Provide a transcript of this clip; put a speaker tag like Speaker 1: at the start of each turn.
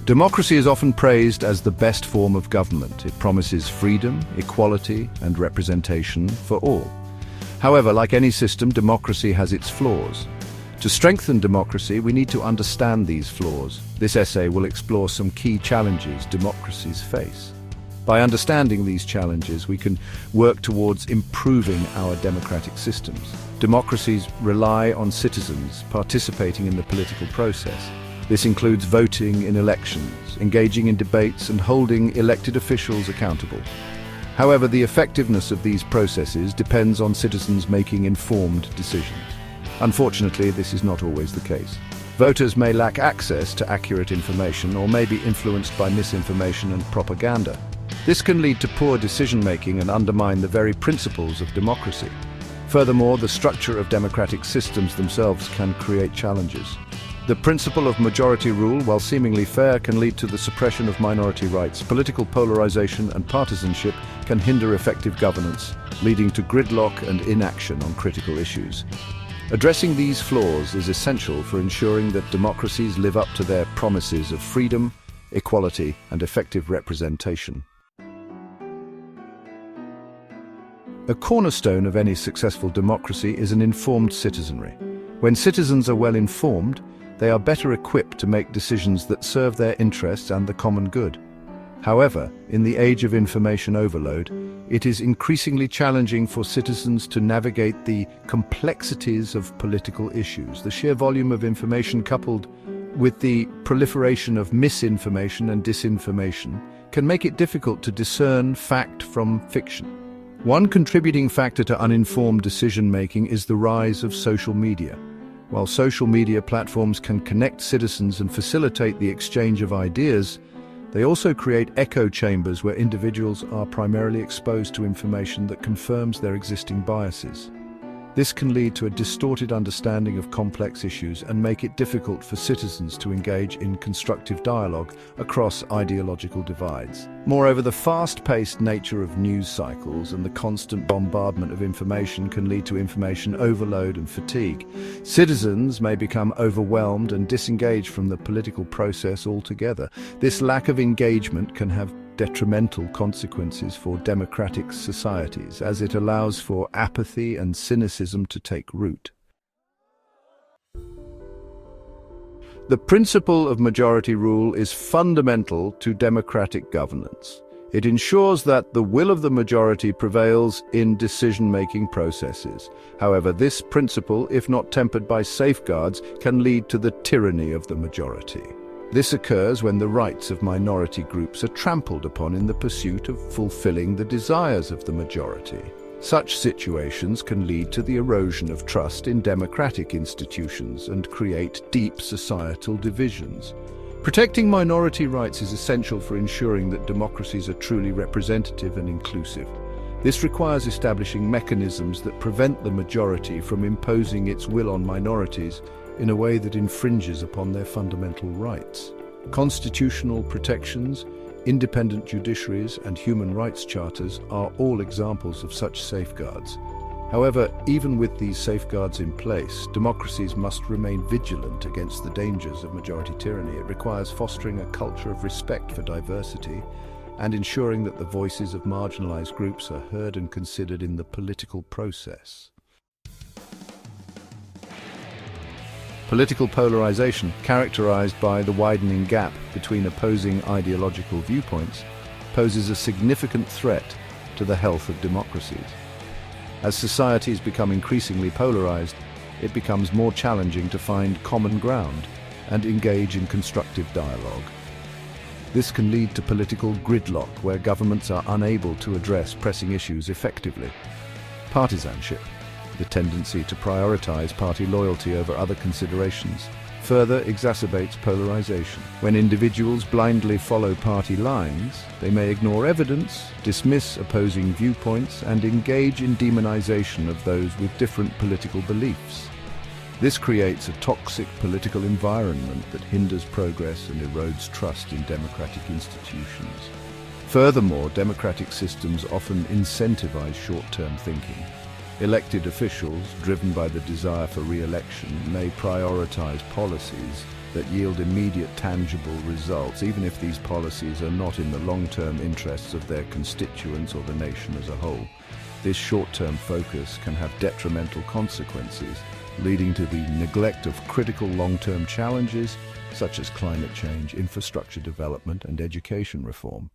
Speaker 1: Democracy is often praised as the best form of government. It promises freedom, equality, and representation for all. However, like any system, democracy has its flaws. To strengthen democracy, we need to understand these flaws. This essay will explore some key challenges democracies face. By understanding these challenges, we can work towards improving our democratic systems. Democracies rely on citizens participating in the political process. This includes voting in elections, engaging in debates, and holding elected officials accountable. However, the effectiveness of these processes depends on citizens making informed decisions. Unfortunately, this is not always the case. Voters may lack access to accurate information or may be influenced by misinformation and propaganda. This can lead to poor decision-making and undermine the very principles of democracy. Furthermore, the structure of democratic systems themselves can create challenges. The principle of majority rule, while seemingly fair, can lead to the suppression of minority rights. Political polarization and partisanship can hinder effective governance, leading to gridlock and inaction on critical issues. Addressing these flaws is essential for ensuring that democracies live up to their promises of freedom, equality, and effective representation. A cornerstone of any successful democracy is an informed citizenry. When citizens are well informed, they are better equipped to make decisions that serve their interests and the common good. However, in the age of information overload, it is increasingly challenging for citizens to navigate the complexities of political issues. The sheer volume of information, coupled with the proliferation of misinformation and disinformation, can make it difficult to discern fact from fiction. One contributing factor to uninformed decision-making is the rise of social media. While social media platforms can connect citizens and facilitate the exchange of ideas, they also create echo chambers where individuals are primarily exposed to information that confirms their existing biases. This can lead to a distorted understanding of complex issues and make it difficult for citizens to engage in constructive dialogue across ideological divides. Moreover, the fast-paced nature of news cycles and the constant bombardment of information can lead to information overload and fatigue. Citizens may become overwhelmed and disengage from the political process altogether. This lack of engagement can have detrimental consequences for democratic societies, as it allows for apathy and cynicism to take root. The principle of majority rule is fundamental to democratic governance. It ensures that the will of the majority prevails in decision-making processes. However, this principle, if not tempered by safeguards, can lead to the tyranny of the majority. This occurs when the rights of minority groups are trampled upon in the pursuit of fulfilling the desires of the majority. Such situations can lead to the erosion of trust in democratic institutions and create deep societal divisions. Protecting minority rights is essential for ensuring that democracies are truly representative and inclusive. This requires establishing mechanisms that prevent the majority from imposing its will on minorities in a way that infringes upon their fundamental rights. Constitutional protections, independent judiciaries, and human rights charters are all examples of such safeguards. However, even with these safeguards in place, democracies must remain vigilant against the dangers of majority tyranny. It requires fostering a culture of respect for diversity and ensuring that the voices of marginalized groups are heard and considered in the political process. Political polarization, characterized by the widening gap between opposing ideological viewpoints, poses a significant threat to the health of democracies. As societies become increasingly polarized, it becomes more challenging to find common ground and engage in constructive dialogue. This can lead to political gridlock, where governments are unable to address pressing issues effectively. Partisanship, the tendency to prioritize party loyalty over other considerations, further exacerbates polarization. When individuals blindly follow party lines, they may ignore evidence, dismiss opposing viewpoints, and engage in demonization of those with different political beliefs. This creates a toxic political environment that hinders progress and erodes trust in democratic institutions. Furthermore, democratic systems often incentivize short-term thinking. Elected officials, driven by the desire for re-election, may prioritize policies that yield immediate tangible results, even if these policies are not in the long-term interests of their constituents or the nation as a whole. This short-term focus can have detrimental consequences, leading to the neglect of critical long-term challenges such as climate change, infrastructure development, and education reform.